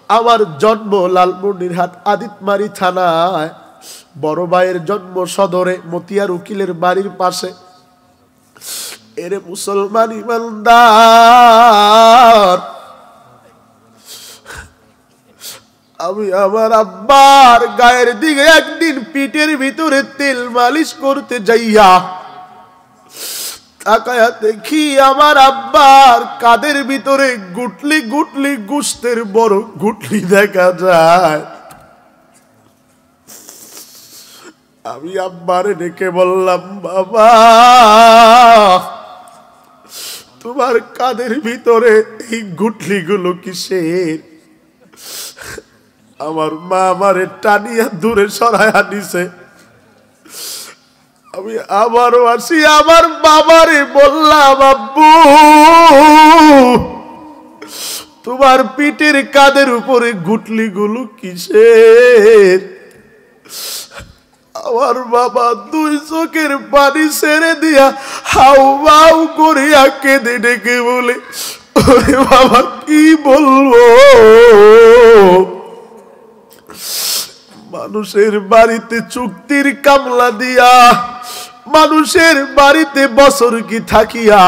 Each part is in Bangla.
আমার জন্ম লালমনিরহাট আদিতমারি থানায়, বড় ভাইয়ের জন্ম সদরে মতিয়ার উকিলের বাড়ির পাশে। এরে মুসলমান ইমানদার, আমি আমার আব্বার গায়ের দিকে একদিন পিঠের ভিতরে তেল মালিশ করতে যাইয়া তাকায়া দেখি আমার আব্বার কাদের ভিতরে গুটলি গুটলি গোশতের বড় গুটলি দেখা যায়। আমি আব্বারে ডেকে বললাম, বাবা তোমার কাদের ভিতরে এই গুটলি গুলো কিসের? আমার মা আমারে টানিয়া দূরে সরাইয়া নিছে। আমি আবারও আসি আমার বাবারে বললাম, আব্বু তোমার পিঠের কাদের উপরে গুটলি গুলো কিসের? আমার বাবা দুই চোখের পানি ছেড়ে দিয়া হাউ হাউ করিয়া কেঁদে ডেকে বলে, ওরে বাবা কি বলবো, মানুষের বাড়িতে চুক্তির কামলা দিয়া, মানুষের বাড়িতে বছর কি থাকিয়া,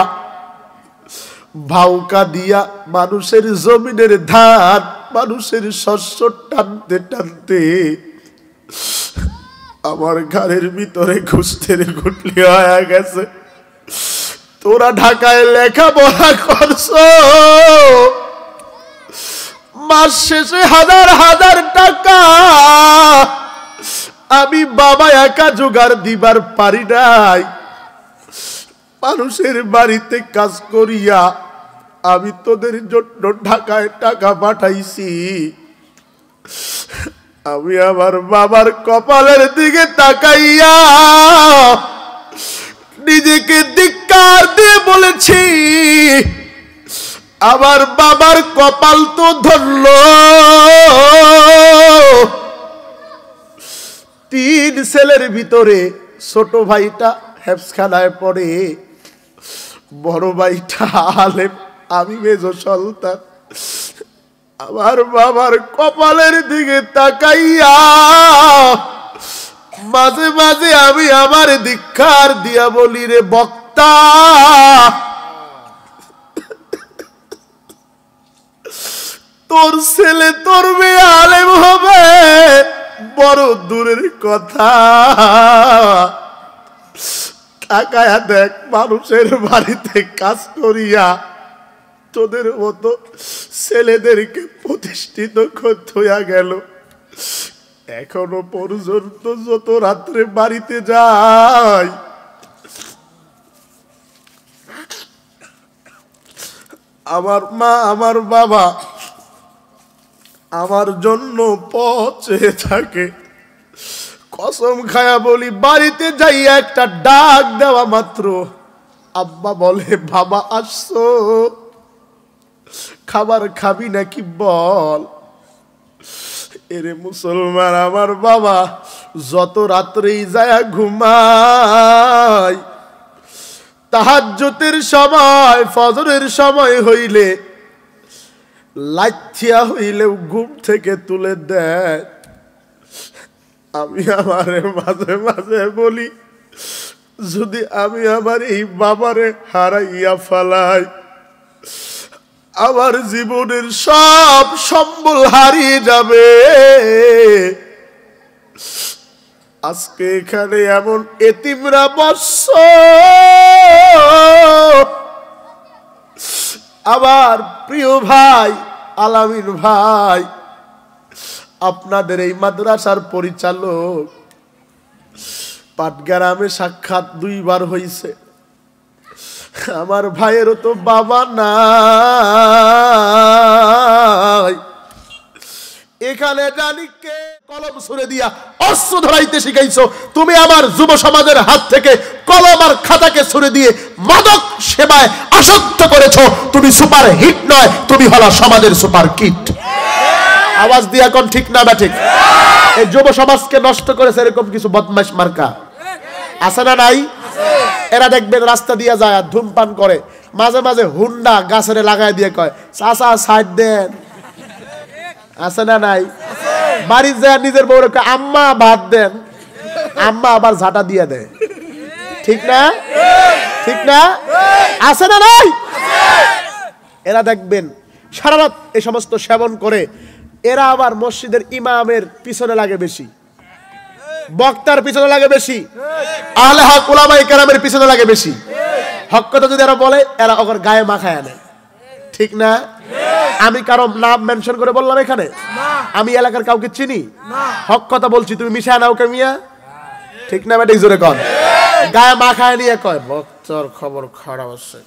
ভাউকা দিয়া মানুষের জমিনের ধান, মানুষের শস্য টানতে টানতে আমার ঘরের ভিতরে গোশতের গুটলি হয়ে গেছে। তোরা ঢাকায় লেখাপড়া করছো, মাস শেষে হাজার হাজার টাকা আমি বাবা একা জোগাড় দিবার পারি নাই। মানুষের বাড়িতে কাজ করিয়া আমি তোদের জন্য ঢাকায় টাকা পাঠাইছি। আমি আমার বাবার কপালের দিকে তাকাইয়া নিজেকে ধিক্কার দিয়ে বলেছি, আমার বাবার কপাল তো ধরল। 3 ছেলের ভিতরে ছোট ভাইটা হেফজখানায় পড়ে, বড় ভাইটা আলেম, আমি মেজো সন্তান। আমার বাবার কপালের দিকে তাকাইয়া মাঝে মাঝে আমি আমার ধিক্কার দিয়া বলি, রে বক্তা তোর ছেলে তোর মেয়ে আলেম হবে বড় দূরের কথা, তাকায়া দেখ মানুষের বাড়িতে কাজ করিয়া তোদের মতো ছেলেদেরকে প্রতিষ্ঠিত করতে হইয়া গেল। এখনো পর্যন্ত যত রাত্রে বাড়িতে যাই আমার মা আমার বাবা আমার জন্য পচে থাকে। কসম খায়া বলি, বাড়িতে যাইয়া একটা ডাক দেওয়া মাত্র আব্বা বলে, বাবা আসছো, খাবার খাবি নাকি বল। এরে মুসলমান, আমার বাবা যত রাত্রেই যায় ঘুমায়, তাহাজ্জুদের সময় ফজরের সময় হইলে লাইথিয়া হইলেও ঘুম থেকে তুলে দেয়। আমি আমারে মাঝে মাঝে বলি, যদি আমি আমার এই বাবারে হারাইয়া ফেলাই, আমার জীবনের সব সম্বল হারিয়ে যাবে। আজকে এখানে এমন এতিমরা বসছ, আমার প্রিয় ভাই আলামিন ভাই, আপনাদের এই মাদ্রাসার পরিচালক, পাটগ্রামে সাক্ষাৎ 2 বার হইছে। আমার ভাইয়েরও তো বাবা নাই। এখানে জানি কে কলম ছুঁড়ে দিয়া অস্ত্র ধরাইতে শিখাইছো, তুমি আমার যুব সমাজের হাত থেকে কলম আর খাতাকে ছুঁড়ে দিয়ে মাদক সেবায় আসক্ত করেছো। তুমি সুপার হিট নয়, তুমি হলো সমাজের সুপার কিট। আওয়াজ দিয়া কোন ঠিক না বা ঠিক? এই যুব সমাজকে নষ্ট করেছে এরকম কিছু বদমাশ মার্কা আছে না নাই? এরা দেখবেন রাস্তা দিয়ে যায় আর ধূমপান করে, মাঝে মাঝে হুন্ডা গাছের লাগাই দিয়ে কয়, চাচা সাইড দেন। আছে না নাই? বাড়ির যায় নিজের বউরে আম্মা ভাত দেন, আম্মা আবার ঝাঁটা দিয়ে দেয়। ঠিক না? ঠিক না? আছে না নাই? এরা দেখবেন সারা রাত এই সমস্ত সেবন করে, এরা আবার মসজিদের ইমামের পিছনে লাগে বেশি, বক্তার পিছনে লাগে বেশি, আহলে হক উলামায়ে কেরামের পিছনে লাগে বেশি। হক কথা যদি এরা বলে, এরা ওর গায়ে মাখায় আনে। ঠিক না? আমি কারো নাম মেনশন করে বললাম এখানে? আমি এলাকার কাউকে চিনি? হক কথা বলছি, তুমি মিশা নাও কে মিয়া? ঠিক না? বেটা জোরে কর। গায়ে মাখায় নিয়ে কয় বক্তার খবর খারাপ আছে,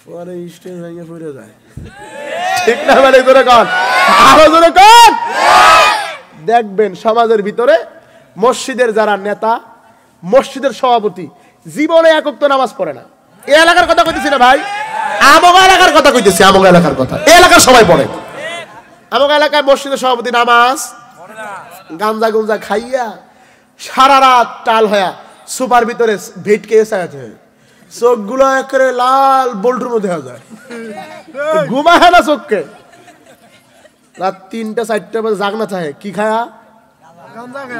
পরে স্টেজ ভেঙে পড়ে যায়। ঠিক না? বেটা জোরে কর, আরো জোরে কর। দেখবেন সমাজের ভিতরে মসজিদের যারা নেতা, মসজিদের সভাপতি, জীবনে একক তো নামাজ পড়ে না। এই এলাকার কথা কইতেছি না ভাই, আমগ এলাকার কথা কইতেছি, আমগ এলাকার কথা। এই এলাকার সবাই পড়ে। আমগ এলাকায় মসজিদের সভাপতি নামাজ গাঞ্জা গুঞ্জা খাইয়া সারা রাত টাল হয়া সুপার ভিতরে ভেটকে এসে আছে, চোখগুলো একেবারে লাল বল্টুর মধ্যে হয়ে যায়, ঘুমায় না চোখকে। রাত 3টা 4টা বাজে জাগনা থাকে, কি খায়া?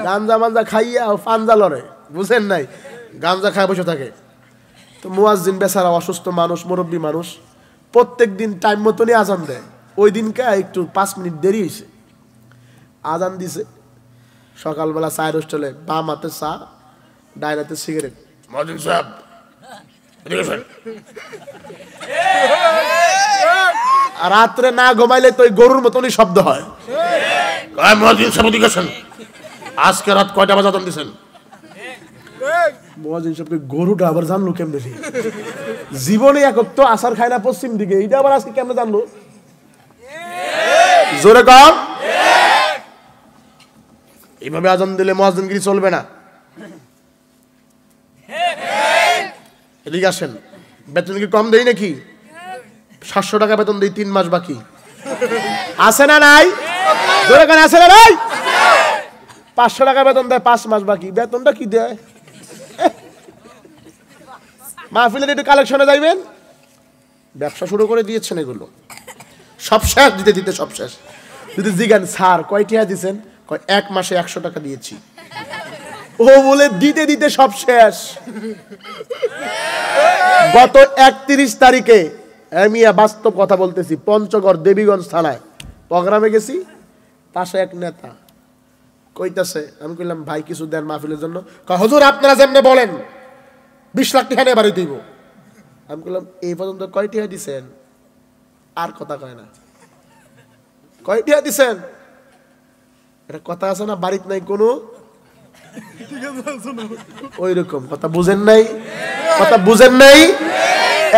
গাঞ্জা মাঞ্জা খাইয়া পাঞ্জা লড়ে, বুঝেন নাই? গাঞ্জা খায় বসে থাকে। তো মুয়াজ্জিন বেচারা অসুস্থ মানুষ, মুরব্বী মানুষ, প্রত্যেক দিন টাইম মতনই আজান দেয়। ওই দিনকে একটু 5 মিনিট দেরি হয়েছে, আজান দিছে। সকালবেলা চায়ের হোস্টেলে বাম হাতে চা, ডাইন হাতে সিগারেট। মুয়াজ্জিন সাহেব রাত্রে না ঘুমাইলে তো গরুর মতনই শব্দ হয়। মুয়াজ্জিন সাহেব এদিকে আসেন, আজকে রাত কয়টা বাজে আজান দিছেন? মুয়াজ্জিন সাহেবকে গরুটা আবার জানলো কেমনে? জীবনে একক তো আসার খায় না পশ্চিম দিকে, এটা আবার আজকে কেমনে জানলো? জোরে কর। এইভাবে আজান দিলে মুয়াজ্জিনগিরি চলবে না। এদিকে আসেন, বেতন কি কম দেই নাকি? 700 টাকা বেতন দেই, 3 মাস বাকি। আছে না নাই? জোরে কর, আছে না নাই? 500 টাকা বেতন দেয়, 5 মাস বাকি। বেতনটা কি দেয়? মাহফিলের একটু কালেকশনে যাইবেন, ব্যবসা শুরু করে দিয়েছেন। এগুলো সব শেষ, দিতে দিতে সব শেষ। যদি জিজ্ঞান স্যার কয় টাকা দিয়েছেন, কয় 1 মাসে 100 টাকা দিয়েছি। ও বলে দিতে দিতে সব শেষ। গত 31 তারিখে আমি বাস্তব কথা বলতেছি, পঞ্চগড় দেবীগঞ্জ থানায় প্রোগ্রামে গেছি। পাশে এক নেতা কইতাছে, আমি কইলাম ভাই কিছু দেন মাহফিলের জন্য। কয় হুজুর আপনারা যেমনে বলেন 20 লাখ টাকা নিয়ে বাড়ি দিব। আমি কইলাম এই পর্যন্ত কয় টাকা দিছেন? আর কথা কয় না। কয় টাকা দিছেন? এটা কথা আছে না, বাড়িতে নাই কোনো, ওই রকম কথা। বুঝেন নাই? কথা বুঝেন নাই?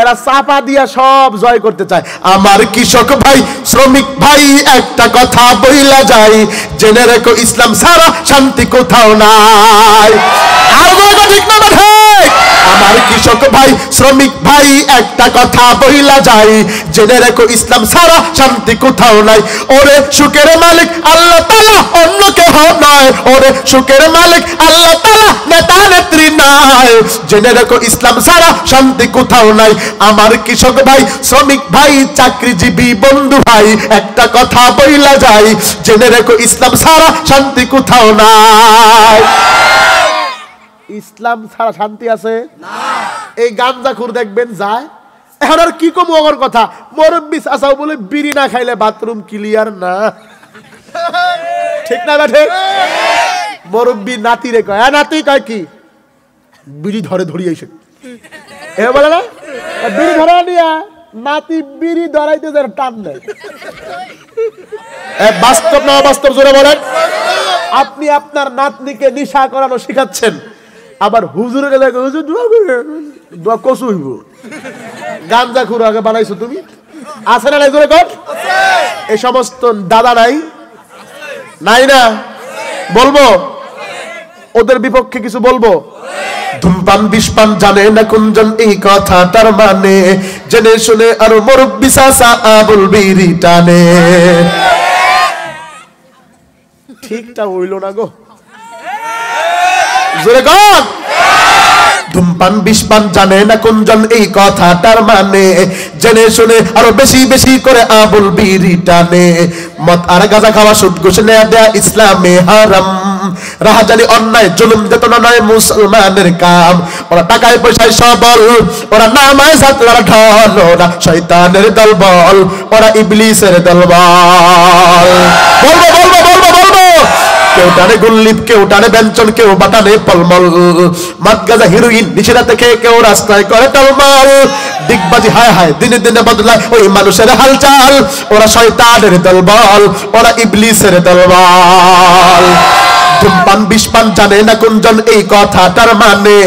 এরা চাপা দিয়া সব জয় করতে চায়। আমার কৃষক ভাই, শ্রমিক ভাই, একটা কথা বইলা যায়, জেনে রেখো ইসলাম ছাড়া শান্তি কোথাও নাই। আর বলবো ঠিক না ঠিক? আমার কৃষক ভাই, শ্রমিক ভাই, একটা কথা বইলা যায়, জেনে রেখো ইসলাম ছাড়া শান্তি কোথাও নাই। ওরে সুখের মালিক আল্লাহ তাআলা, অন্য কেহ নয়। ওরে সুখের মালিক আল্লাহ তাআলা, নেতা নেত্রী নাই। জেনে রেখো ইসলাম ছাড়া শান্তি কোথাও নাই। আমার কৃষক ভাই, শ্রমিক ভাই, চাকরিজীবী বন্ধু ভাই, একটা কথা বইলা যায়, জেনে রেখো ইসলাম ছাড়া শান্তি কোথাও নাই। ইসলাম ছাড়া শান্তি আছে না। এই গাঞ্জাখুর দেখবেন যায়। এখন আর কি কম ওর কথা, মুরব্বি চাচাও বলে বিড়ি না খাইলে বাথরুম ক্লিয়ার না। ঠিক না বেঠে? মুরব্বি নাতি রে কয়, নাতি কয় কি বিড়ি ধরে ধরিয়ে এসে এ বলে না, বিড়ি ধরা নিয়া নাতি বিড়ি ধরাইতে যার টান নেয়। বাস্তব না অবাস্তব জোরে বলেন? আপনি আপনার নাতনিকে নেশা করানো শিখাচ্ছেন, আবার হুজুরের কাছে হুজুর দোয়া কসু হইব। গাঞ্জাখুর আগে বানাইছো তুমি, আছে না নাই জোরে কর? এই সমস্ত দাদা নাই? নাই না? বলবো ওদের বিপক্ষে কিছু বলবো? ধূমপান বিষপান জানে না কোনজন, এই কথা তার মানে, জেনে শুনে আর মুরব্বি চাচা আবুল বিড়ি টানে। ঠিকটা হইল না গো, জোরে কর। ধূমপান বিষপান জানে না কোনজন এই কথাটার মানে, জেনে শুনে আরো বেশি বেশি করে আবুল বিড়ি টানে। মদ আর গাঁজা খাওয়া সুদ ঘুষ নেয়া দেয়া ইসলামে হারাম। রাহাজানি অন্যায় জুলুম যেতনা নয় মুসলমানের কাম। ওরা টাকায় পয়সায় সবল, ওরা নামায় জাত, ওরা ঢল, ওরা শয়তানের দলবল, ওরা ইবলিসের দলবল। বলবো বলবো বলবো বলবো, কেউ টানে গুল্লিপ, কেউ টানে ব্যঞ্জন, কেউ বাটানে পলমল। মদ গাঁজা হিরোইন নিশিরাতে খেয়ে কেউ রাস্তায় করে টলমল। দিগবাজি হায় হায় দিনে দিনে বদলায় ওই মানুষের হালচাল। ওরা শয়তানের দলবল, ওরা ইবলিসের দলবল। ধূমপান বিষপান জানে না কোনজন এই কথাটার মানে,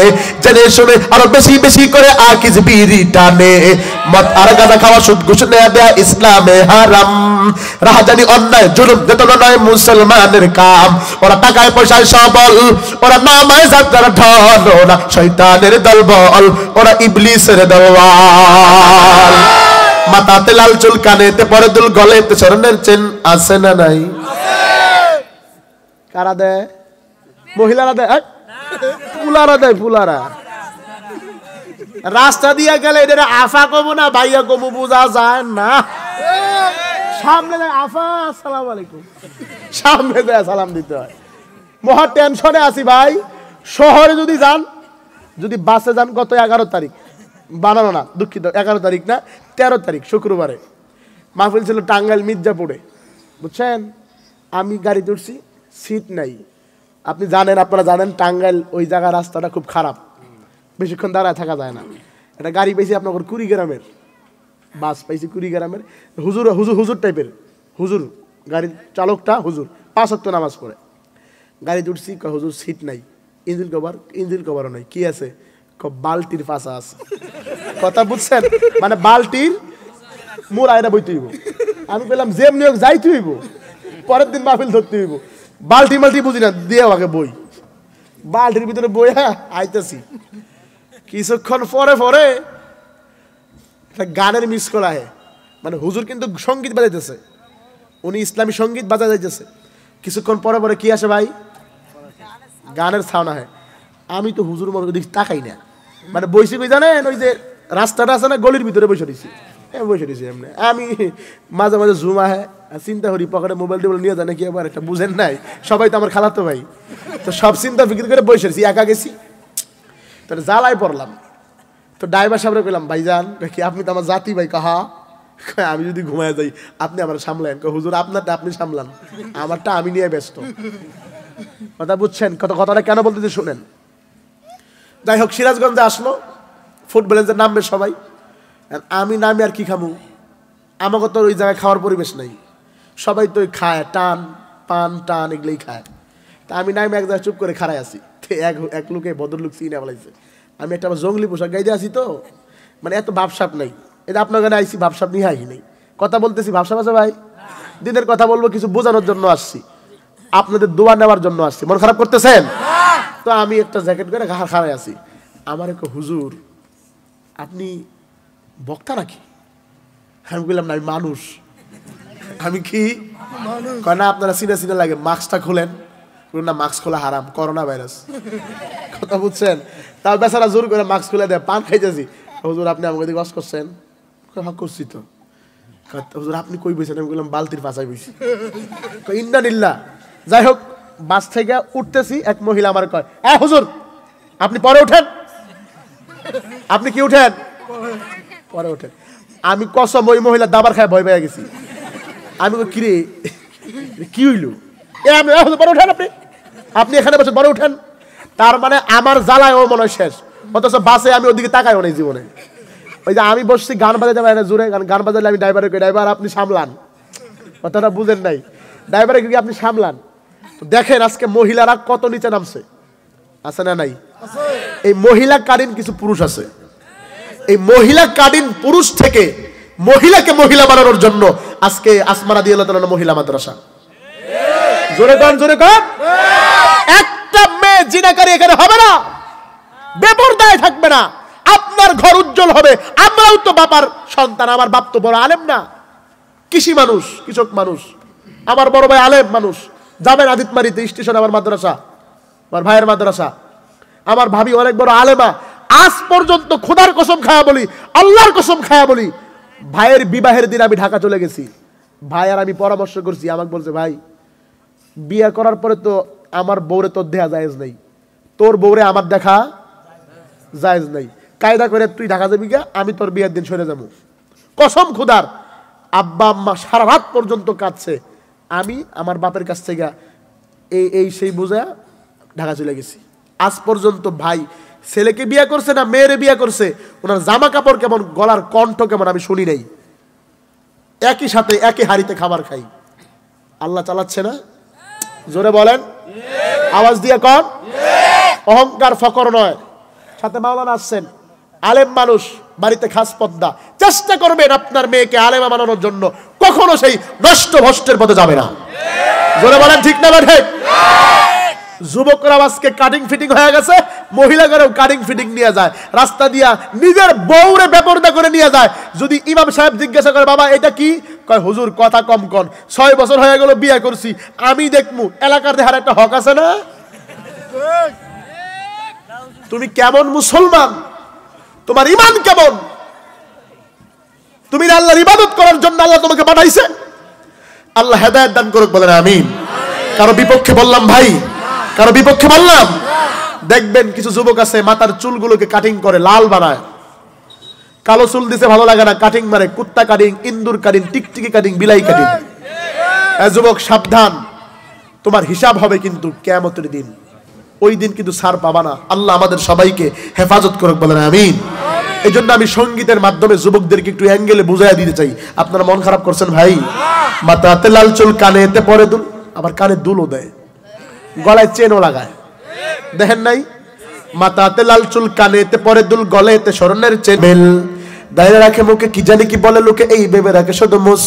জেনে শুনে আরো বেশি বেশি করে আকিজ বিড়ি টানে। মদ আর গাঁজা খাওয়া সুদ ঘুষ নেয়া দেয়া ইসলামে হারাম। রাহাজানি অন্যায় জুলুম যেতনা নয় মুসলমানের কাম। ওরা টাকায় পয়সায় সবল, ওরা নামায় জাত, ওরা ঢল, ওরা শয়তানের দলবল, ওরা ইবলিসের দলবল। মাথাতে লাল চুল, কানেতে পরে দুল, গলেতে স্বর্ণের চেন, আছে না নাই? কারা দেয়? মহিলারা দেয়, পুলারা দেয়। পুলারা রাস্তা দিয়া গেলে এটা আফা কমু না ভাইয়া কমু বোঝা যায় না। সামনে দেয় আফা আসসালামু আলাইকুম, সামনে দেয় সালাম দিতে হয়। মহা টেনশনে আছি ভাই। শহরে যদি যান, যদি বাসে যান, গত 11 তারিখ, বানানো না দুঃখিত, 11 তারিখ না 13 তারিখ শুক্রবারে মাহফিল ছিল টাঙ্গাইল মির্জাপুরে, বুঝছেন? আমি গাড়িতে উঠছি, সিট নাই। আপনি জানেন, আপনারা জানেন টাঙ্গাইল ওই জায়গার রাস্তাটা খুব খারাপ, বেশিক্ষণ দাঁড়ায় থাকা যায় না। একটা গাড়ি পাইছি আপনার কুড়িগ্রামের, বাস পাইছি কুড়িগ্রামের, হুজুর হুজুর হুজুর টাইপের হুজুর, গাড়ির চালকটা হুজুর, 5 ওয়াক্ত নামাজ পড়ে। গাড়িতে উঠছি, হুজুর সিট নাই, ইঞ্জিন কভারও নাই। কি আছে? বালতির পাশা আছে। কথা বুঝছেন? মানে বালতির মোড় আয়না বইতে হইব। আমি বললাম যেমনি হোক যাইতে হইব, পরের দিন মাহফিল ধরতে হইব। বালতি মালতি বুঝি না, দিয়ে আমাকে বই, বালতির ভিতরে বই, হ্যাঁ আইতেছি। কিছুক্ষণ পরে পরে একটা গানের মিস করা হয়, মানে হুজুর কিন্তু সঙ্গীত বাজাইতেছে, উনি ইসলামী সঙ্গীত বাজা যাইতেছে। কিছুক্ষণ পরে পরে কি আসে ভাই? গানের সাউন্ড হয়। আমি তো হুজুর মনে দিক তাকাই না, মানে বইসি কই জানেন, ওই যে রাস্তাটা আছে না, গলির ভিতরে বসে দিছি, বসে দিছি এমনি। আমি মাঝে মাঝে জুম আহে, চিন্তা করি পকেটে মোবাইল টোবাইল নিয়ে যায় নাকি আবার, একটা বুঝেন নাই, সবাই তো আমার খালাতো ভাই, তো সব চিন্তা ফিকির করে বসে দিছি, একা গেছি, তাহলে জ্বালায় পড়লাম। তো ড্রাইভার সাহেবরে কইলাম, ভাইজান কি আপনি তো আমার জাতি ভাই? কাহা আমি যদি ঘুমায় যাই আপনি আমার সামলান। হুজুর আপনারটা আপনি সামলান, আমারটা আমি নিয়ে ব্যস্ত। কথা বুঝছেন? কথাটা কেন বলতেছি শুনেন। যাই হোক, সিরাজগঞ্জে আসলো, ফুটবলের যে নামবে সবাই, আমি নামি আর কি খামু? আমাকে তো ওই জায়গায় খাওয়ার পরিবেশ নাই, সবাই তো খায় টান পান টান এগুলোই খায়। তা আমি নামি এক জায়গায় চুপ করে খাড়াই আছি। এক লোকে ভদ্রলোক চিনে বলাইছে, আমি একটা জঙ্গলি পোশাক গাইতে আসি, তো মানে এত ভাবসাপ নাই। এটা আপনার গানে আইসি, ভাবসাপ নিয়ে আই নাই। কথা বলতেছি, ভাবসাপ আছে ভাই? দিনের কথা বলবো, কিছু বোঝানোর জন্য আসছি, আপনাদের দোয়া নেওয়ার জন্য আসছি। মন খারাপ করতেছেন? তো আমি একটা জ্যাকেট করে খাড়াই আছি। আমার এক হুজুর, আপনি বক্তা নাকি? আমি বললাম না, আমি মানুষ। আমি কি কয় না, আপনারা চিনে চিনে লাগে, মাস্কটা খোলেন। না, মাস্ক খোলা হারাম, করোনা ভাইরাস। কথা বুঝছেন? তার বেচারা জোর করে মাস্ক খুলে দেয়, পান খাইতেছি। হুজুর আপনি আমাকে দিকে ওয়াজ করছেন? হ্যাঁ করছি তো। হুজুর আপনি কই বইছেন? আমি বললাম বালতির পাশায় বইছি। ইন্নালিল্লাহ। যাই হোক, বাস থেকে উঠতেছি, এক মহিলা আমার কয়, হ্যাঁ হুজুর আপনি পরে উঠেন। আপনি কি উঠেন? পরে উঠেন। আমি কসম ওই মহিলা দাবার খায় ভয় পেয়ে গেছি। আমি কিরে কি হইল? পরে উঠেন, আপনি এখানে বসে পরে উঠেন। তার মানে আমার জ্বালায় ও মনে হয় শেষ, অথচ বাসে আমি ওদিকে তাকাইও নাই জীবনে। ওই যে আমি বসছি গান বাজাতে পারি না জোরে, গান বাজালে আমি ড্রাইভারে কই, ড্রাইভার আপনি সামলান। কথাটা বুঝেন নাই? ড্রাইভারে কি আপনি সামলান। তো দেখেন আজকে মহিলারা কত নিচে নামছে, আছে না নাই? এই মহিলা কালীন কিছু পুরুষ আছে, এই মহিলা কালীন পুরুষ থেকে মহিলাকে মহিলা বানানোর জন্য আজকে আসমা রাদিয়াল্লাহু তাআলা মহিলা মাদ্রাসা। জোরে গান, জোরে গান। একটা মেয়ে জিনাকারী এখানে হবে না, বেপরদায় থাকবে না, আপনার ঘর উজ্জ্বল হবে। আমরাও তো বাবার সন্তান, আমার বাপ তো বড় আলেম না, কৃষি মানুষ, কৃষক মানুষ। আমার বড় ভাই আলেম মানুষ, যাবেন আদিতমারিতে স্টেশন আমার মাদ্রাসা, আমার ভাইয়ের মাদ্রাসা। আমার ভাবি অনেক বড় আলেমা, আজ পর্যন্ত খোদার কসম খায়া বলি, আল্লাহর কসম খায়া বলি, ভাইয়ের বিবাহের দিন আমি ঢাকা চলে গেছি। ভাই আর আমি পরামর্শ করছি, আমাকে বলছে ভাই বিয়ে করার পরে তো আমার বউরে তোর দেয়া জায়েজ নেই, তোর বউরে আমার দেখা জায়েজ নেই, কায়দা করে তুই ঢাকা যাবি গা, আমি তোর বিয়ের দিন সরে যাবো। কসম খুদার, আব্বা আম্মা সারা রাত পর্যন্ত কাঁদছে, আমি আমার বাপের কাছ থেকে এই সেই বুঝা ঢাকা চলে গেছি। আজ পর্যন্ত ভাই ছেলেকে বিয়ে করছে না মেয়েরে বিয়ে করছে, ওনার জামা কাপড় কেমন, গলার কণ্ঠ কেমন আমি শুনি নাই। একই সাথে একই হাড়িতে খাবার খাই। আল্লাহ চালাচ্ছে না? জোরে বলেন, আওয়াজ দিয়ে কন। অহংকার ফকর নয়। সাথে মাওলানা আসছেন, আলেম মানুষ, বাড়িতে খাস পদ্মা। চেষ্টা করবেন আপনার মেয়েকে আলেমা বানানোর জন্য, কখনো সেই নষ্ট ভ্রষ্টের পথে যাবে না। জোরে বলেন ঠিক না ঠিক? যুবকরা আজকে কাটিং ফিটিং হয়ে গেছে, মহিলাদেরও কাটিং ফিটিং নিয়ে যায়, রাস্তা দিয়া নিজের বউরে বেপরদা করে নিয়ে যায়। যদি ইমাম সাহেব জিজ্ঞাসা করে বাবা এটা কি, কয় হুজুর কথা কম কন, 6 বছর হয়ে গেল বিয়ে করছি, আমি দেখমু এলাকার দেহার একটা হক আছে না? তুমি কেমন মুসলমান, তোমার ঈমান কেমন? তুমি আল্লাহর ইবাদত করার জন্য আল্লাহ তোমাকে পাঠাইছে। আল্লাহ হেদায়েত দান করুক, বলেন আমিন। কারো বিপক্ষে বললাম ভাই, কারো বিপক্ষে বললাম? দেখবেন কিছু যুবক আছে মাথার চুলগুলোকে কাটিং করে লাল বানায়, কালো চুল দিছে ভালো লাগে না, কাটিং মারে, কুত্তা কাটিং, ইন্দুর কাটিং, টিকটিকি কাটিং, বিলাই কাটিং। যুবক সাবধান, তোমার হিসাব হবে কিন্তু কিয়ামতের দিন। ওই দিন কিন্তু ছাড় পাবা না। আল্লাহ আমাদের সবাইকে হেফাজত করুক, বলেন আমিন। এই জন্য আমি সঙ্গীতের মাধ্যমে যুবকদেরকে একটু অ্যাঙ্গেলে বুঝাইয়া দিতে চাই। আপনারা মন খারাপ করছেন ভাই? মাথাতে লাল চুল, কানে এতে পরে দুল, আবার কানে দুলও দেয়, গলায় চেনও লাগায়, দেখেন নাই? মাথাতে লাল চুল, কানে এতে পরে দুল, গলায় এতে স্বর্ণের চেন, বেল দায়রা রাখে মুখে, কি জানি কি বলে লোকে, এই ভেবে রাখে শুধু মুস।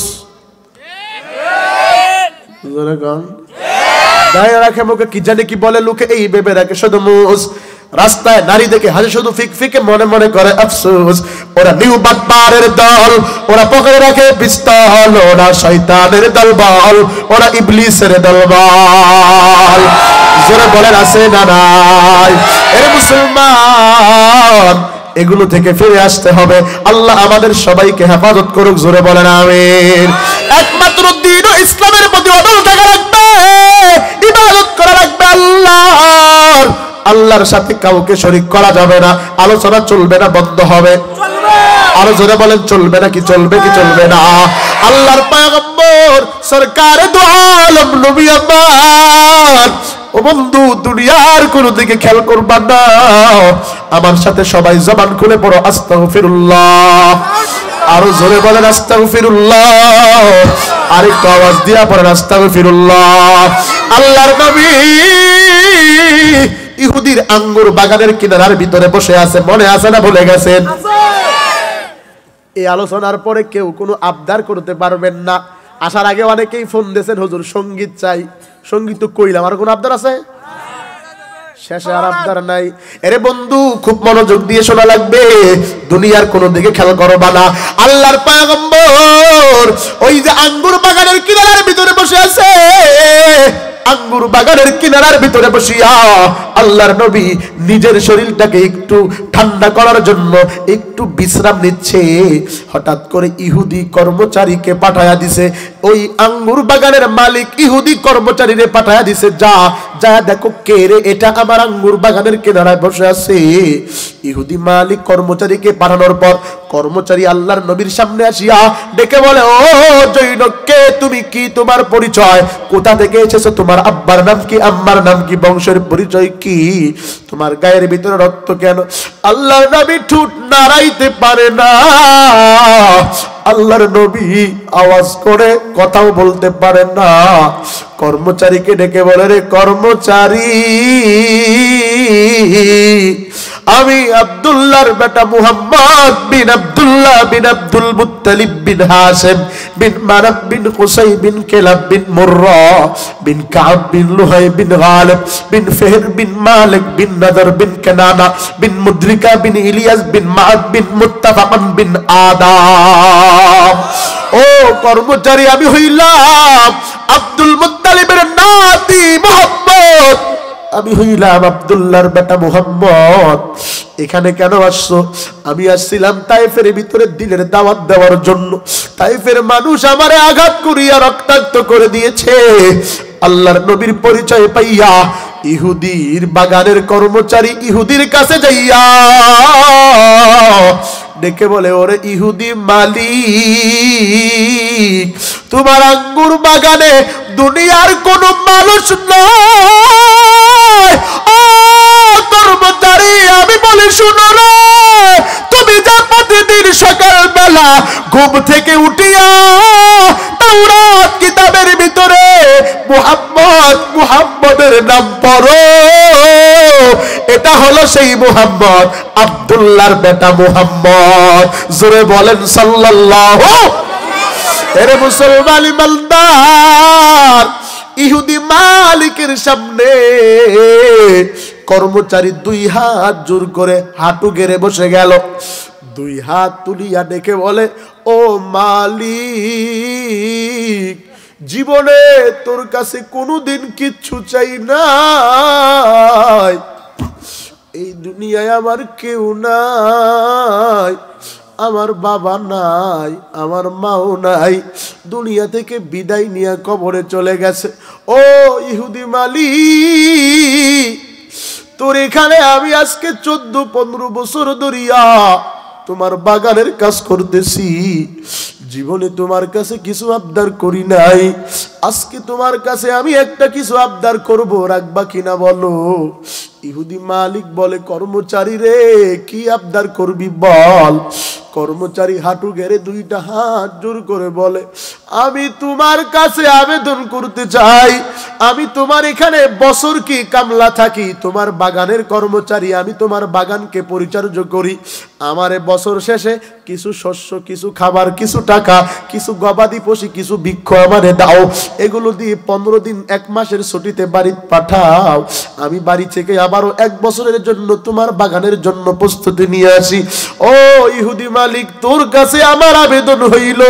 দায়রা রাখে মুখে, কি জানি কি বলে লোকে, এই ভেবে রাখে শুধু মুস। রাস্তায় নারী দেখে হাসে শুধু ফিক ফিকে, মনে মনে করে আফসোস। ওরা নিউ বাটপারের দল, ওরা পকেটে রাখে পিস্তল, ওরা শয়তানের দলবল, ওরা ইবলিসের দলবল। জোরে বলেন আছে না নাই? এর মুসলমান, এগুলো থেকে ফিরে আসতে হবে। আল্লাহ আমাদের সবাইকে হেফাজত করুক, জোরে বলেন আমিন। একমাত্র দ্বীন ও ইসলামের প্রতি অটল থাকা লাগবে, ইবাদত করা লাগবে আল্লাহর। আল্লাহর সাথে কাউকে শরীক করা যাবে না। আলোচনা চলবে না, বন্ধ হবে। আরো জোরে বলেন, চলবে না কি চলবে কি চলবে না? আল্লাহর পয়গম্বর সরকার দু আলম নবী আমার, ও বন্ধু দুনিয়ার কোন দিকে খেয়াল করবা না। আমার সাথে সবাই জবান খুলে পড়ো আস্তাগফিরুল্লাহ। আরো জোরে বলেন আস্তাগফিরুল্লাহ। আরেকটু আওয়াজ দিয়া পড়েন আস্তাগফিরুল্লাহ। আল্লাহর নবী ইহুদির আঙ্গুর বাগানের কিনারার ভিতরে বসে আছে, মনে আছে না ভুলে গেছেন? এই আলোচনার পরে কেউ কোনো আবদার করতে পারবেন না। আসার আগে অনেকেই ফোন দিয়েছেন, হুজুর সঙ্গীত চাই। সঙ্গীত তো কইলাম, আর কোনো আবদার আছে? শেষে আর আবদার নাই। এরে বন্ধু খুব মনোযোগ দিয়ে শোনা লাগবে, দুনিয়ার কোন দিকে খেয়াল করবা না। আল্লাহর পয়গম্বর ওই যে আঙ্গুর বাগানের কিনারার ভিতরে বসে আছে, আঙ্গুর বাগানের কিনারার ভিতরে বসিয়া আল্লাহর নবী নিজের শরীরটাকে একটু ঠান্ডা করার জন্য একটু বিশ্রাম নিচ্ছে। হঠাৎ করে ইহুদি কর্মচারীকে পাঠায়া দিছে। ওই আঙ্গুর বাগানের মালিক ইহুদি কর্মচারীরে পাঠায়া দিছে, যা যা দেখো কে রে এটা, আমার আঙ্গুর বাগানের কিনারায় বসে আছে। ইহুদি মালিক কর্মচারীকে পাঠানোর পর কর্মচারী আল্লাহর নবীর সামনে আসিয়া ডেকে বলে, ও জৈনক, কে তুমি, কি তোমার পরিচয়, কোথা থেকে এসেছো, তোমার আব্বার নাম কি, আম্মার নাম কি, বংশের পরিচয় কি, তোমার গায়ের ভিতরে রক্ত কেন? আল্লাহর নবী ঠোঁট নাড়াইতে পারে না। আল্লাহর নবী আওয়াজ করে কথাও বলতে পারে না। কর্মচারীকে ডেকে বলে, রে কর্মচারী, আমি আব্দুল্লাহর বেটা মুহাম্মদ বিন আব্দুল্লাহ বিন আব্দুল মুত্তালিব বিন হাশিম বিন মানাব বিন কুসাই বিন কিলাব বিন মুররা বিন কাব বিন লুহাই বিন গালিব বিন ফিহর বিন মালিক বিন নাদর বিন কানানা বিন মুদ্রিকা বিন ইলিয়াস বিন মাআদ বিন মুত্তাফাকান বিন আদাম। ও কর্মচারী, আমি হইলাম আব্দুল মুত্তালিবের নাতি মুহাম্মদ, আমি হইলাম আব্দুল্লাহর বেটা মুহাম্মদ। এখানে কেন আসছো? আমি আসছিলাম তায়েফের ভিতরে দিনের দাওয়াত দেওয়ার জন্য। তায়েফের মানুষ আমারে আঘাত করিয়া রক্তাক্ত করে দিয়েছে। আল্লাহর নবীর পরিচয় পাইয়া ইহুদির বাগানের কর্মচারী ইহুদির কাছে যাইয়া ডেকে বলে, ওরে ইহুদি মালিক, তোমার আঙ্গুর বাগানে দুনিয়ার কোন মানুষ নয়। ও কর্মচারী, আমি বলি শুনো রে, তুমি যা প্রতিদিন সকাল বেলা ঘুম থেকে উঠিয়া তাওরাত কিতাবের ভিতরে মুহাম্মদের নাম পড়ো, এটা হলো সেই মুহাম্মদ, আব্দুল্লাহর বেটা মুহাম্মদ। জোরে বলেন সাল্লাল্লাহু। এরে মুসলমান ইমানদার, ইহুদি মালিকের সামনে কর্মচারী দুই হাত জোর করে হাঁটু গেড়ে বসে গেল। দুই হাত তুলিয়া ডেকে বলে, ও মালিক, জীবনে তোর কাছে কোনোদিন কিচ্ছু চাই নাই। এই দুনিয়ায় আমার কেউ নাই, আমার বাবা নাই, আমার মাও নাই, দুনিয়া থেকে বিদায় নিয়ে কবরে চলে গেছে। ও ইহুদি মালিক, তোর এখানে আমি আজকে 14-15 বছর ধরিয়া তোমার বাগানের কাজ করতেছি, জীবনে তোমার কাছে কিছু আবদার করি নাই। আজকে তোমার কাছে আমি একটা কিছু আবদার করব, রাখবা কিনা বলো? ইহুদি মালিক বলে, কর্মচারী রে, কি আবদার করবি বল। কর্মচারী হাঁটু গেড়ে দুইটা হাত জোর করে বলে, আমি তোমার কাছে আবেদন করতে চাই, আমি তোমার এখানে বছর কি কামলা থাকি, তোমার বাগানের কর্মচারী, আমি তোমার বাগানকে পরিচর্যা করি। আমারে বছর শেষে কিছু শস্য, কিছু খাবার, কিছু টাকা, কিছু গবাদি পশু, কিছু বৃক্ষ আমারে দাও। এগুলো দিয়ে 15 দিন 1 মাসের ছুটিতে বাড়ি পাঠাও। আমি বাড়ি থেকে আবারও 1 বছরের জন্য তোমার বাগানের জন্য প্রস্তুতি নিয়ে আসি। ও ইহুদি মালিক, তোর কাছে আমার আবেদন হইল,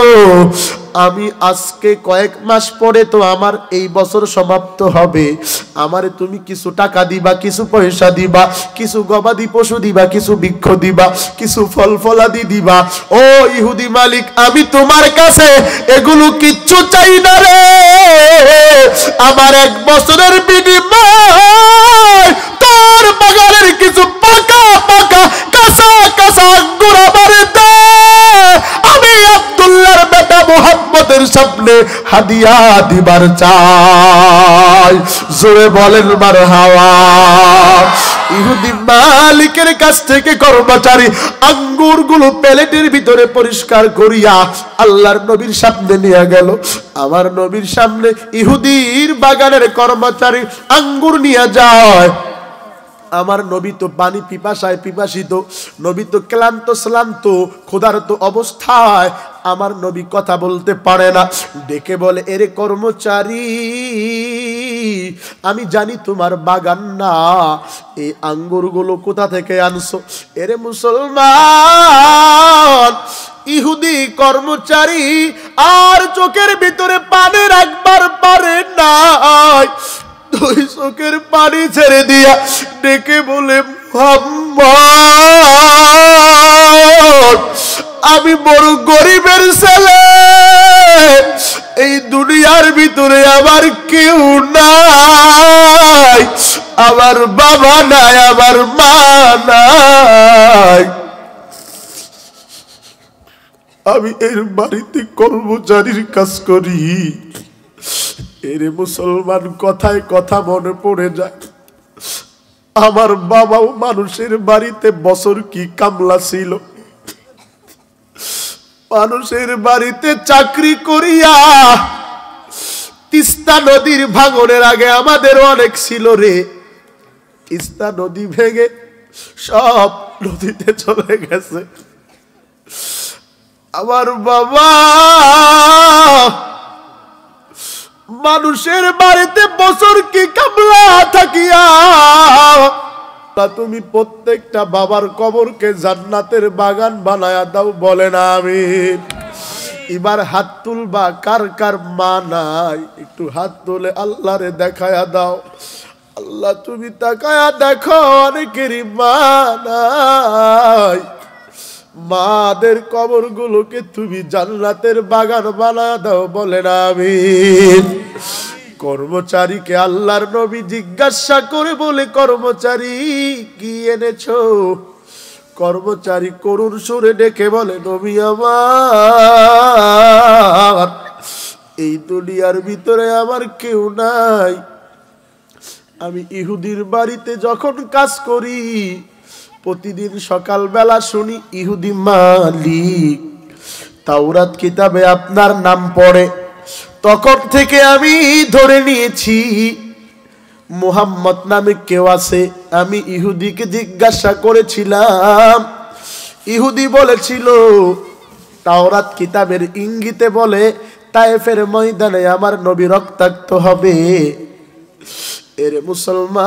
আমি আজকে কয়েক মাস পরে তো আমার এই বছর সমাপ্ত হবে, আমারে তুমি কিছু টাকা দিবা, কিছু পয়সা দিবা, কিছু গবাদি পশু দিবা, কিছু বৃক্ষ দিবা, কিছু ফল ফলাদি দিবা। ও ইহুদি মালিক, আমি তোমার কাছে এগুলো কিচ্ছু চাই না রে, আমার 1 বছরের বিনিময় তোর বাগানের কিছু পাকা পাকা কাঁচা কাঁচা আঙ্গুর আমারে দে, আমি আব্দুল্লাহর বেটা মুহাম্মদের সামনে হাদিয়া দিবার চাই। জোরে বলেন মারহাবা। ইহুদি মালিকের কাছ থেকে কর্মচারী আঙ্গুরগুলো প্লেটের ভিতরে পরিষ্কার করিয়া আল্লাহর নবীর সামনে নিয়ে গেল। আমার নবীর সামনে ইহুদির বাগানের কর্মচারী আঙ্গুর নিয়ে যায়। আমার নবী তো পানি পিপাসায় পিপাসিত, নবী তো ক্লান্ত শ্লান্ত ক্ষুধার্ত অবস্থায়, আমার নবী কথা বলতে পারে না। ডেকে বলে, এরে কর্মচারী, আমি জানি তোমার বাগান না, এই আঙ্গুরগুলো কোথা থেকে আনছো? এরে মুসলমান, ইহুদি কর্মচারী আর চোখের ভিতরে পানি রাখবার পারে নাই, 2 চোখের পানি ছেড়ে দিয়া ডেকে বলে, মুহাম্মদ, আমি বড় গরিবের ছেলে, এই দুনিয়ার ভিতরে আমার কেউ নাই, আমার বাবা নাই, আমার মা নাই, আমি এর বাড়িতে কর্মচারীর কাজ করি। এরে মুসলমান, কথায় কথা মনে পড়ে যায়, আমার বাবাও মানুষের বাড়িতে বছর কি কামলা ছিল, মানুষের বাড়িতে চাকরি করিয়া তিস্তা নদীর ভাঙনের আগে আমাদের অনেক ছিল রে, তিস্তা নদী ভেঙে সব নদীতে চলে গেছে। আমার বাবা মানুষের বাড়িতে বছর কি কামলা থাকিয়া, তুমি প্রত্যেকটা বাবার কবরকে জান্নাতের বাগান বানায়া দাও, বলেন আমিন। এবার হাত তুলবা, কার কার মা নাই একটু হাত তুলে আল্লাহরে দেখায়া দাও। আল্লাহ তুমি তাকায়া দেখো, অনেকেরই মা নাই, মাদের কবরগুলোকে তুমি জান্নাতের বাগান বানা দাও, বলেন আমিন। কর্মচারীকে আল্লাহর নবী জিজ্ঞাসা করে বলে, কর্মচারী কি এনেছো? কর্মচারী করুণ সুরে ডেকে বলে, নবী আমার, এই দুনিয়ার ভিতরে আমার কেউ নাই, আমি ইহুদির বাড়িতে যখন কাজ করি প্রতিদিন সকালবেলা শুনি ইহুদি মালিক তাওরাত কিতাবে আপনার নাম পড়ে, তখন থেকে আমি ধরে নিয়েছি মুহাম্মদ নামে কেউ আছে। আমি ইহুদিকে জিজ্ঞাসা করেছিলাম, ইহুদি বলেছিল তাওরাত কিতাবের ইঙ্গিতে বলে তায়েফের ময়দানে আমার নবী রক্তাক্ত হবে। এরে মুসলমান,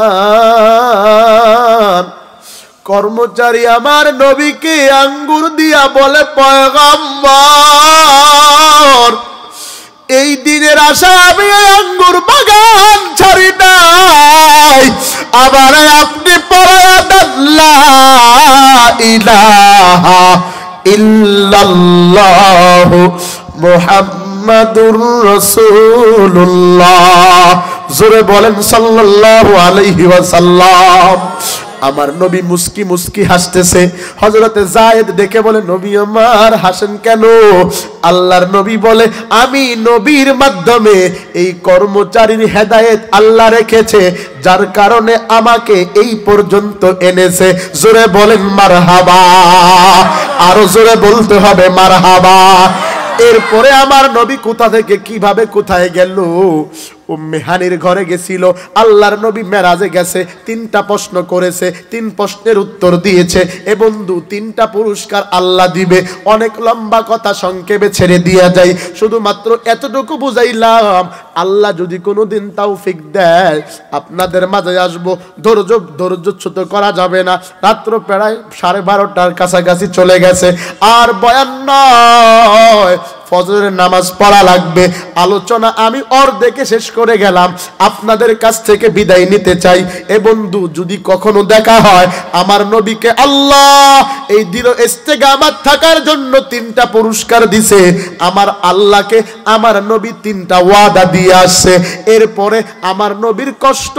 কর্মচারী আমার নবীকে আঙ্গুর দিয়া বলে, পয়গম্বর এই দিনের আশা আমি আঙ্গুর বাগান ছাড়ি নাই, আবার আপনি পড়ায়া দেন লা ইলাহা ইল্লাল্লাহু মুহাম্মাদুর রাসূলুল্লাহ। জোরে বলেন সাল্লাল্লাহু আলাইহি ওয়াসাল্লাম। আমার নবী মুস্কি মুস্কি হাসতেছে। হযরতে যায়েদ ডেকে বলে, নবী আমার হাসেন কেন? আল্লাহর নবী বলে, আমি নবীর মাধ্যমে এই কর্মচারীর হেদায়েত আল্লাহ রেখেছে, যার কারণে আমাকে এই পর্যন্ত এনেছে। জোরে বলেন মারহাবা, আরো জোরে বলতে হবে মারহাবা। এরপরে আমার নবী কোথা থেকে কিভাবে কোথায় গেল? উম্মে হানির ঘরে গেছিল। আল্লাহর নবী মেরাজে গেছে, 3টা প্রশ্ন করেছে, 3 প্রশ্নের উত্তর দিয়েছে। এ বন্ধু 3টা পুরস্কার আল্লাহ দিবে। অনেক লম্বা কথা সংক্ষেপে ছেড়ে দিয়া যায়, শুধুমাত্র এতটুকু বুঝাইলাম, আল্লাহ যদি কোনোদিন তৌফিক দেয় আপনাদের মাঝে আসবো। ধৈর্যচ্যুত করা যাবে না। রাত্র প্রায় 12:30টার কাছাকাছি চলে গেছে, আর বয়ান নয়, ফজরের নামাজ পড়া লাগবে। আলোচনা আমি অর্ধেকে শেষ করে গেলাম, আপনাদের কাছ থেকে বিদায় নিতে চাই। এ বন্ধু যদি কখনো দেখা হয় আমার নবীকে আল্লাহ এই দৃঢ় ইস্তেকামাত থাকার জন্য 3টা পুরস্কার দিছে, আমার আল্লাহকে আমার নবী 3টা ওয়াদা দিয়ে আসছে। এরপরে আমার নবীর কষ্ট,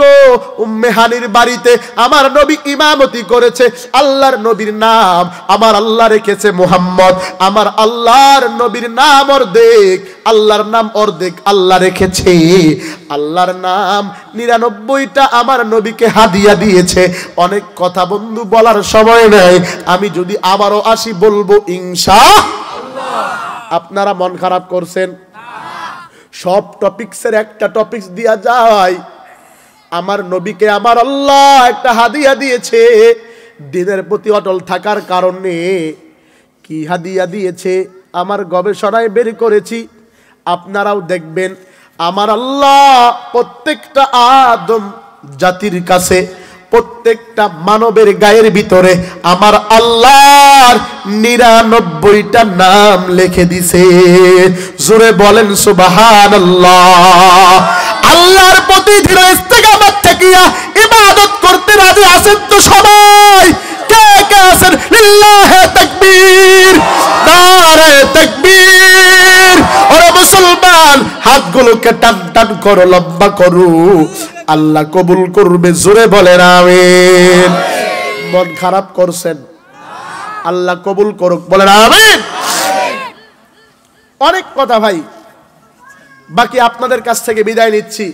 উম্মে হানির বাড়িতে আমার নবী ইমামতি করেছে। আল্লাহর নবীর নাম আমার আল্লাহ রেখেছে মুহাম্মদ। আমার আল্লাহর নবীর নাম অর্ধেক, আল্লাহর নাম অর্ধেক আল্লাহ রেখেছে। আল্লাহর নাম 99টা আমার নবীকে হাদিয়া দিয়েছে। অনেক কথা বন্ধু বলার সময় নেই, আমি যদি আবারও আসি বলবো ইনশাআল্লাহ। আপনারা মন খারাপ করছেন? সব টপিক্সের একটা টপিক্স দিয়া যায়। আমার নবীকে আমার আল্লাহ একটা হাদিয়া দিয়েছে, দিনের প্রতি অটল থাকার কারণে। কি হাদিয়া দিয়েছে আমার গবেষণায় বের করেছি, আপনারাও দেখবেন। আমার আল্লাহ প্রত্যেকটা আদম জাতির কাছে, প্রত্যেকটা মানবের গায়ের ভিতরে আমার আল্লাহর 99টা নাম লিখে দিছে। জোরে বলেন সুবহানাল্লাহ। আল্লাহর প্রতি দৃঢ় ইস্তেকামাত থাকিয়া ইবাদত করতে রাজি আছেন তো সবাই? কে কে আছেন? লিল্লাহি তাকবীর, নারে তাকবীর। ওরে মুসলমান, হাতগুলোকে টান টান করো, লম্বা করো, আল্লাহ কবুল করবে। জোরে বলেন আমিন। মন খারাপ করছেন? আল্লাহ কবুল করুক, বলেন আমিন। অনেক কথা ভাই, বাকি আপনাদের কাছ থেকে বিদায় নিচ্ছি।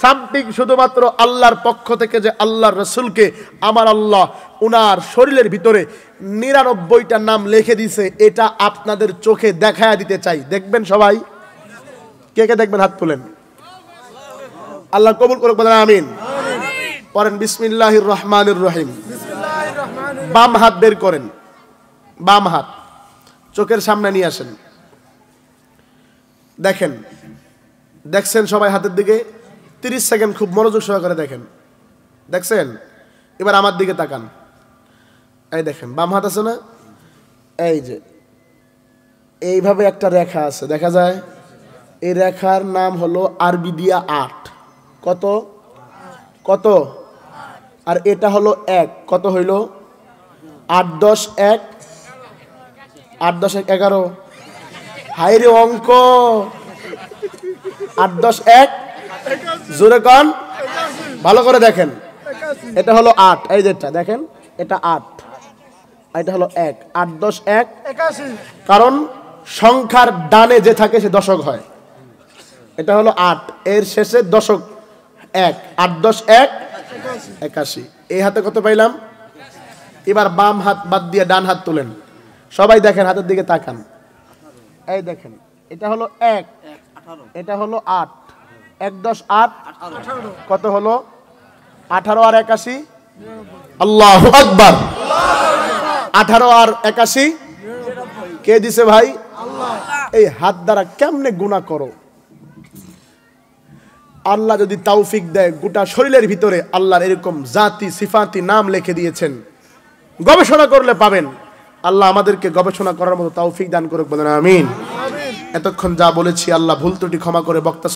সামথিং শুধুমাত্র আল্লাহর পক্ষ থেকে যে আল্লাহর রাসূলকে আমার আল্লাহ উনার শরীরের ভিতরে 99টা নাম লিখে দিয়েছে, এটা আপনাদের চোখে দেখায়া দিতে চাই। দেখবেন সবাই? কে কে দেখবেন হাত তুলেন। আল্লাহ কবুল করুক, বলেন আমিন। পড়েন বিসমিল্লাহির রহমানির রহিম। বাম হাত বের করেন, বাম হাত চোখের সামনে নিয়ে আসেন। দেখেন, দেখছেন সবাই হাতের দিকে? 30 সেকেন্ড খুব মনোযোগ সহকারে দেখেন। দেখছেন? এবার আমার দিকে তাকান। এই দেখেন বাম হাত আছে না? এই যে এইভাবে একটা রেখা আছে, দেখা যায়? এই রেখার নাম হলো আরবি দিয়া 8। কত? কত? আর এটা হলো 1, কত হইল? 8 10 1, 8 10 1 11। হাই রে অঙ্ক। 8 10 1, জোরে কান, ভালো করে দেখেন। এটা হলো 8, এই যেটা দেখেন এটা 8, এটা হলো 1। 8 10 1 81, কারণ সংখ্যার ডানে যে থাকে সে দশক হয়। এটা হলো 8, এর শেষে দশক 1। 8 10 1 81। এই হাতে কত পাইলাম? এবার বাম হাত বাদ দিয়ে ডান হাত তোলেন, সবাই দেখেন, হাতের দিকে তাকান। এই দেখেন এটা হলো 1, এটা হলো 8, 1 10 8, কত হলো? 18 আর 81। আল্লাহু আকবার। 18 আর 81 কে দিছে ভাই? আল্লাহ। এই হাত দ্বারা কেমনে গুনাহ করো? আল্লাহ যদি তৌফিক দেয়, গোটা শরীরের ভিতরে আল্লাহর এরকম জাতি সিফাতি নাম লিখে দিয়েছেন, গবেষণা করলে পাবেন। আল্লাহ আমাদেরকে গবেষণা করার মতো তৌফিক দান করুক, বলেন আমিন। এতক্ষণ যা বলেছি আল্লাহ ভুল ত্রুটি ক্ষমা করে বক্তা